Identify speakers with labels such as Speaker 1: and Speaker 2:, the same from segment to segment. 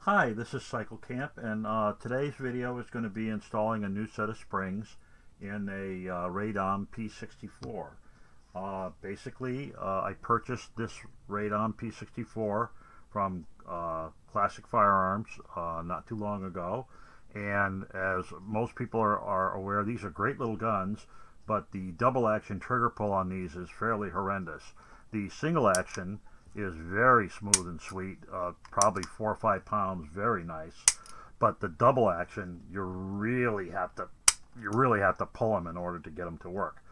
Speaker 1: Hi, this is Cycle Camp, and today's video is going to be installing a new set of springs in a Radom P64. Basically, I purchased this Radom P64 from Classic Firearms not too long ago, and as most people are aware, these are great little guns, but the double action trigger pull on these is fairly horrendous. The single action is very smooth and sweet, probably 4 or 5 pounds, very nice. But the double action, you really have to pull them in order to get them to work.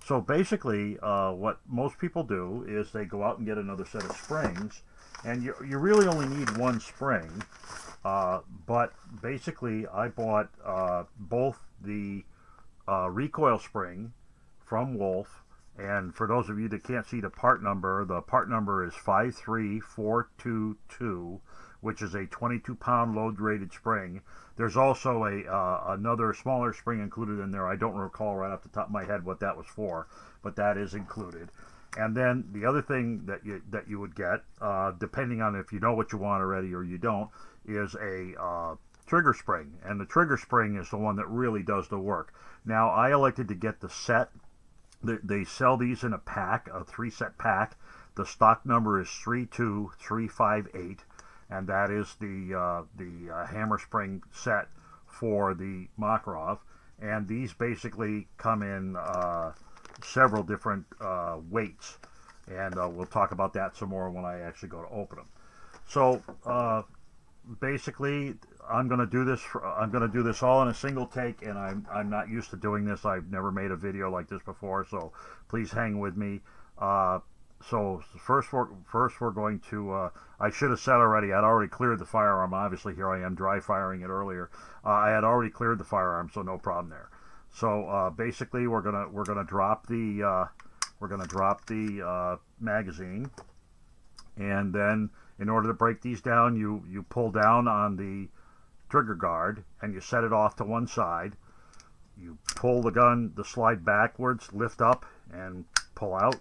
Speaker 1: So basically, what most people do is they go out and get another set of springs, and you really only need one spring. But basically, I bought both the recoil spring from Wolf. And for those of you that can't see the part number is 53422, which is a 22-pound load-rated spring. There's also another smaller spring included in there. I don't recall right off the top of my head what that was for, but that is included. And then the other thing that you would get, depending on if you know what you want already or you don't, is a trigger spring. And the trigger spring is the one that really does the work. Now, I elected to get the set. They sell these in a pack, a 3-set pack. The stock number is 32358, and that is the hammer spring set for the Makarov. And these basically come in several different weights, and we'll talk about that some more when I actually go to open them. So basically, I'm going to do this all in a single take, and I'm not used to doing this. I've never made a video like this before, so please hang with me. So first we're going to I should have said already, I'd already cleared the firearm. Obviously, here I am dry firing it earlier. I had already cleared the firearm, so no problem there. So basically, we're gonna drop the magazine, and then in order to break these down, you pull down on the trigger guard and you set it off to one side. You pull the slide backwards, lift up, and pull out.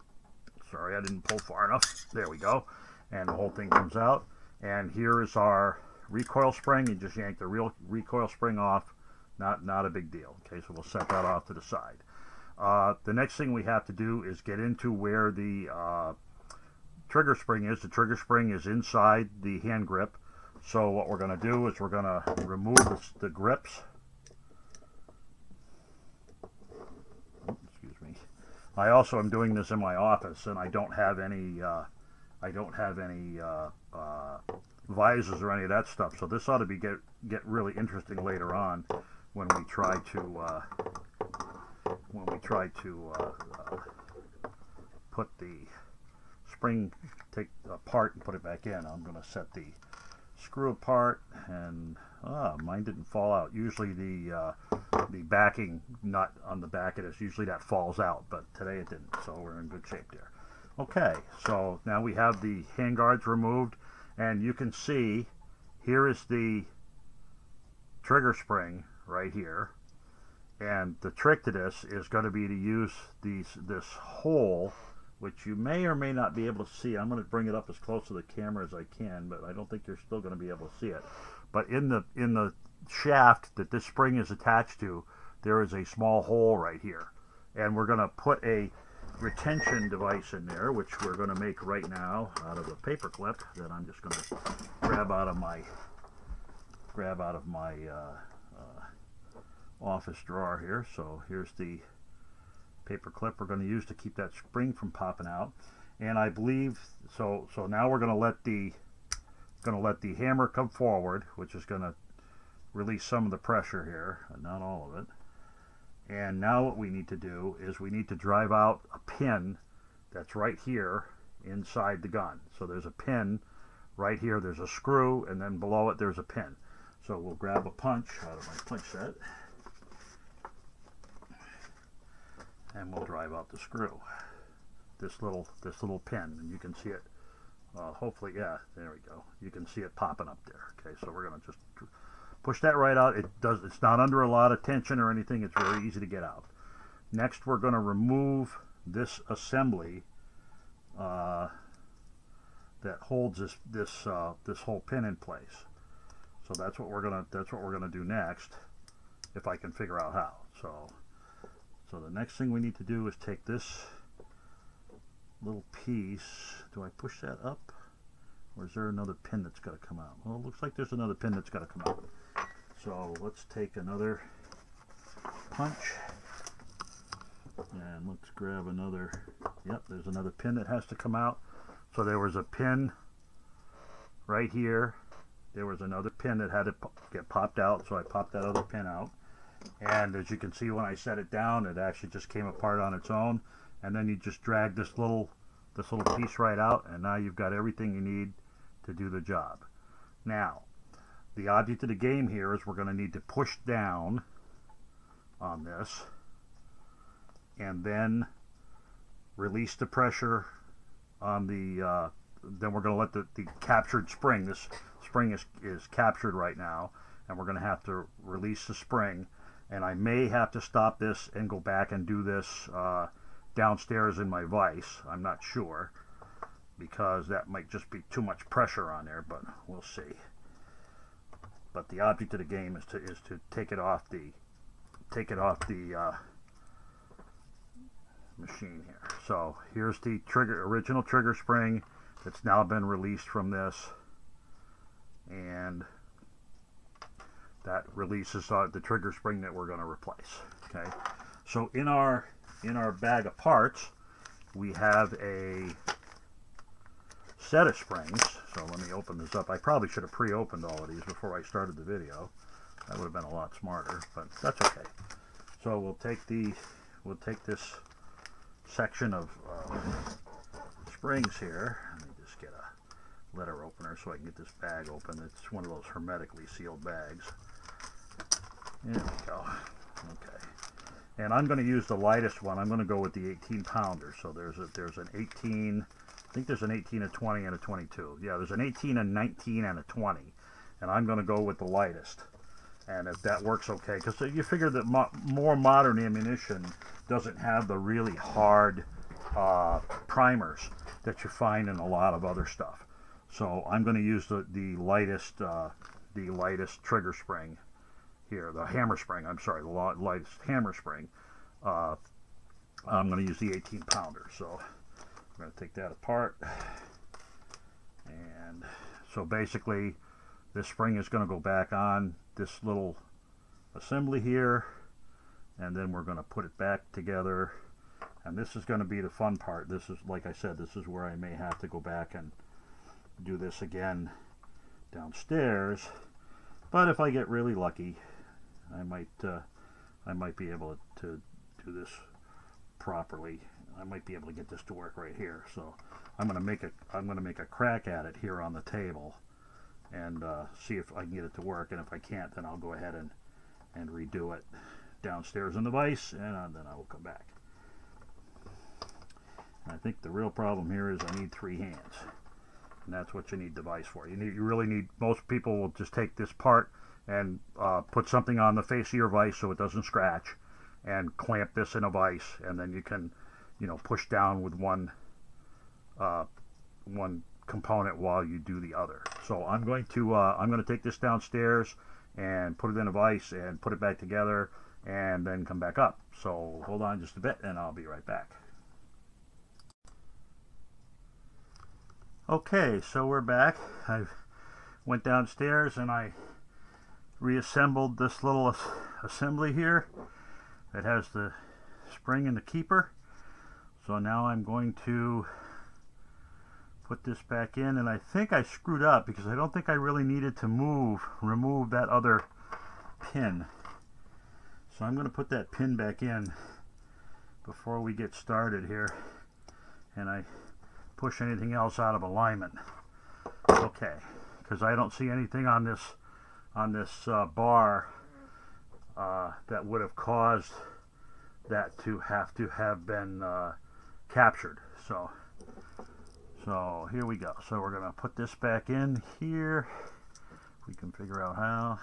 Speaker 1: Sorry, I didn't pull far enough. There we go. And the whole thing comes out. And here is our recoil spring. You just yank the real recoil spring off. Not a big deal. Okay, so we'll set that off to the side. The next thing we have to do is get into where the trigger spring is. The trigger spring is inside the hand grip. So what we're going to do is we're going to remove the grips. Excuse me. I also am doing this in my office, and I don't have any visors or any of that stuff. So this ought to be get really interesting later on when we try to put the spring apart and put it back in. I'm going to set the screw apart, and mine didn't fall out. Usually the backing nut on the back of this, usually that falls out, but today it didn't, so we're in good shape there. Okay, so now we have the hand guards removed, and you can see here is the trigger spring right here, and the trick to this is going to be to use this hole, which you may or may not be able to see. I'm going to bring it up as close to the camera as I can, but I don't think you're still going to be able to see it. But in the shaft that this spring is attached to, there is a small hole right here. And we're going to put a retention device in there, which we're going to make right now out of a paper clip that I'm just going to grab out of my office drawer here. So here's the paper clip we're going to use to keep that spring from popping out. And I believe so now we're going to let the hammer come forward, which is going to release some of the pressure here, and not all of it. And now what we need to do is we need to drive out a pin that's right here inside the gun. So there's a pin right here, there's a screw, and then below it there's a pin. So we'll grab a punch out of my punch set, and we'll drive out the screw. This little pin, and you can see it. Hopefully, yeah, there we go. You can see it popping up there. Okay, so we're going to just push that right out. It's not under a lot of tension or anything. It's very easy to get out. Next, we're going to remove this assembly that holds this whole pin in place. So that's what we're gonna do next, if I can figure out how. So the next thing we need to do is take this little piece. Do I push that up, or is there another pin that's got to come out? Well, it looks like there's another pin that's got to come out. So let's take another punch, and let's grab another. Yep, there's another pin that has to come out. So there was a pin right here. There was another pin that had to get popped out, so I popped that other pin out. And as you can see, when I set it down, it actually just came apart on its own. And then you just drag this little piece right out, and now you've got everything you need to do the job. Now, the object of the game here is we're going to need to push down on this, and then release the pressure on the. Then we're going to let the captured spring. This spring is captured right now, and we're going to have to release the spring. And I may have to stop this and go back and do this downstairs in my vise. I'm not sure, because that might just be too much pressure on there, but we'll see. But the object of the game is to take it off the machine here. So here's the original trigger spring that's now been released from this, and that releases the trigger spring that we're going to replace. Okay, so in our bag of parts, we have a set of springs. So let me open this up. I probably should have pre-opened all of these before I started the video. That would have been a lot smarter, but that's okay. So we'll take this section of springs here. Let me just get a letter opener so I can get this bag open. It's one of those hermetically sealed bags. There we go. Okay. And I'm going to use the lightest one. I'm going to go with the 18 pounder. So there's an 18, I think there's an 18, a 20, and a 22. Yeah, there's an 18, a 19, and a 20. And I'm going to go with the lightest. And if that works okay, because you figure that more modern ammunition doesn't have the really hard primers that you find in a lot of other stuff. So I'm going to use the lightest trigger spring here, the hammer spring. I'm sorry, the lightest hammer spring. I'm going to use the 18 pounder. So I'm going to take that apart, and so basically this spring is going to go back on this little assembly here, and then we're going to put it back together. And this is going to be the fun part. This is, like I said, this is where I may have to go back and do this again downstairs. But if I get really lucky, I might be able to do this properly. I might be able to get this to work right here. So I'm going to make a crack at it here on the table, and see if I can get it to work. And if I can't, then I'll go ahead and redo it downstairs in the vise, and then I will come back. And I think the real problem here is I need 3 hands, and that's what you need the vise for. You really need. Most people will just take this part and put something on the face of your vise so it doesn't scratch, and clamp this in a vise, and then you can, push down with one component while you do the other. So I'm going to take this downstairs and put it in a vise and put it back together, and then come back up. So hold on just a bit, and I'll be right back. Okay, so we're back. I went downstairs and I reassembled this little assembly here that has the spring and the keeper. So now I'm going to put this back in, and I think I screwed up because I don't think I really needed to remove that other pin. So I'm going to put that pin back in before we get started here, and I push anything else out of alignment. Okay, because I don't see anything on this bar that would have caused that to have been captured. So here we go. So we're going to put this back in here. We can figure out how.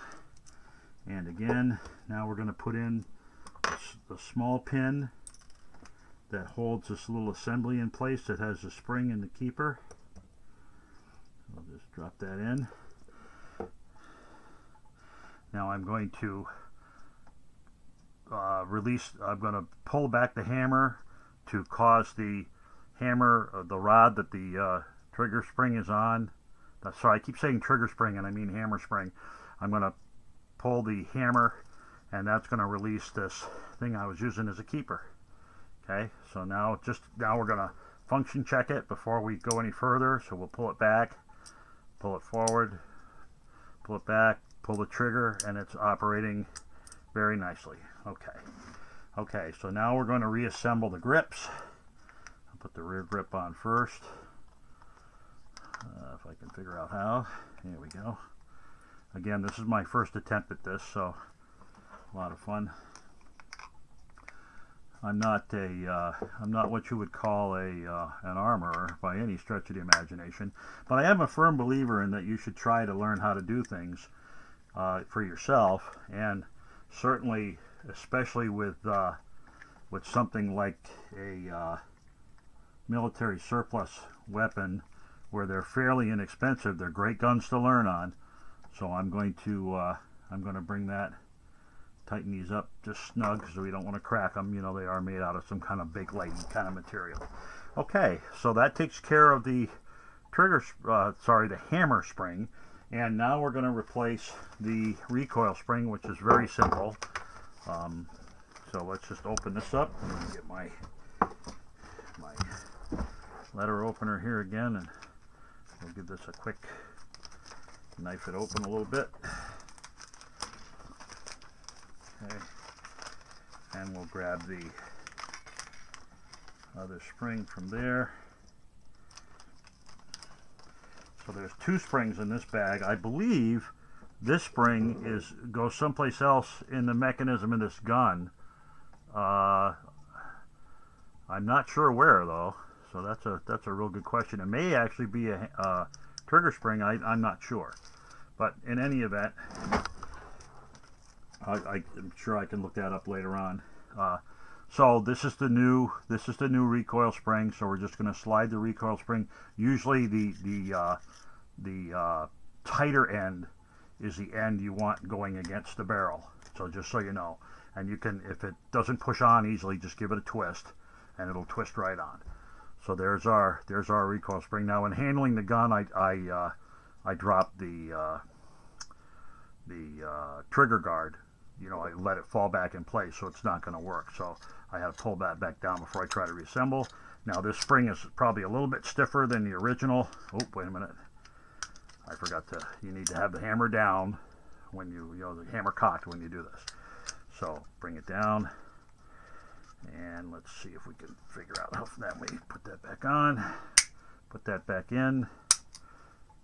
Speaker 1: And again, now we're going to put in the small pin that holds this little assembly in place that has the spring and the keeper. I'll just drop that in. Now I'm going to I'm going to pull back the hammer to cause the hammer, the rod that the trigger spring is on. Sorry, I keep saying trigger spring and I mean hammer spring. I'm going to pull the hammer, and that's going to release this thing I was using as a keeper. Okay, so now we're going to function check it before we go any further. So we'll pull it back, pull it forward, pull it back, pull the trigger, and it's operating very nicely. Okay, so now we're going to reassemble the grips. I'll put the rear grip on first, if I can figure out how. Here we go. Again, this is my first attempt at this, so a lot of fun. I'm not what you would call an armorer by any stretch of the imagination, but I am a firm believer in that you should try to learn how to do things for yourself, and certainly, especially with something like a military surplus weapon, where they're fairly inexpensive. They're great guns to learn on. So I'm going to bring that, tighten these up just snug because we don't want to crack them. You know, they are made out of some kind of big light kind of material. Okay, so that takes care of the the hammer spring. And now we're going to replace the recoil spring, which is very simple. So let's just open this up. I'm going to get my letter opener here again, and we'll give this a quick knife it open a little bit. Okay, and we'll grab the other spring from there. So there's two springs in this bag. I believe this spring goes someplace else in the mechanism of this gun. I'm not sure where though. So that's a real good question. It may actually be a trigger spring. I'm not sure. But in any event, I'm sure I can look that up later on. So this is the new recoil spring. So we're just going to slide the recoil spring. Usually the tighter end is the end you want going against the barrel. So just so you know, and you can, if it doesn't push on easily, just give it a twist, and it'll twist right on. So there's our recoil spring. Now in handling the gun, I dropped the trigger guard. You know, I let it fall back in place, so it's not going to work. So I had to pull that back down before I try to reassemble. Now this spring is probably a little bit stiffer than the original. Oh, wait a minute. I forgot you need to have the hammer down when you know, the hammer cocked when you do this. So bring it down, and let's see if we can figure out how that way. Put that back on, put that back in.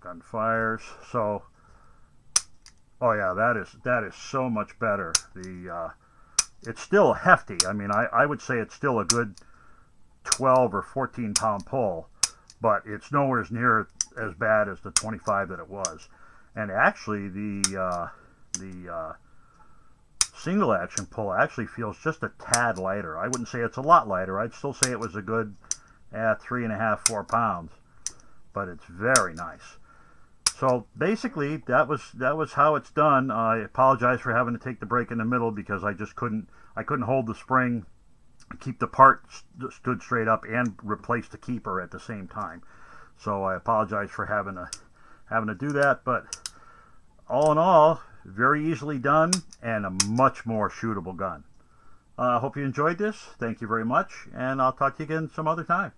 Speaker 1: Gun fires. So, oh yeah, that is so much better. It's still hefty. I mean, I would say it's still a good 12 or 14 pound pull, but it's nowhere near as bad as the 25 that it was. And actually, the single action pull actually feels just a tad lighter. I wouldn't say it's a lot lighter. I'd still say it was a good 3.5, 4 pounds, but it's very nice. So basically, that was how it's done. I apologize for having to take the break in the middle because I couldn't hold the spring, keep the part stood straight up, and replace the keeper at the same time. So I apologize for having to do that. But all in all, very easily done and a much more shootable gun. I hope you enjoyed this. Thank you very much, and I'll talk to you again some other time.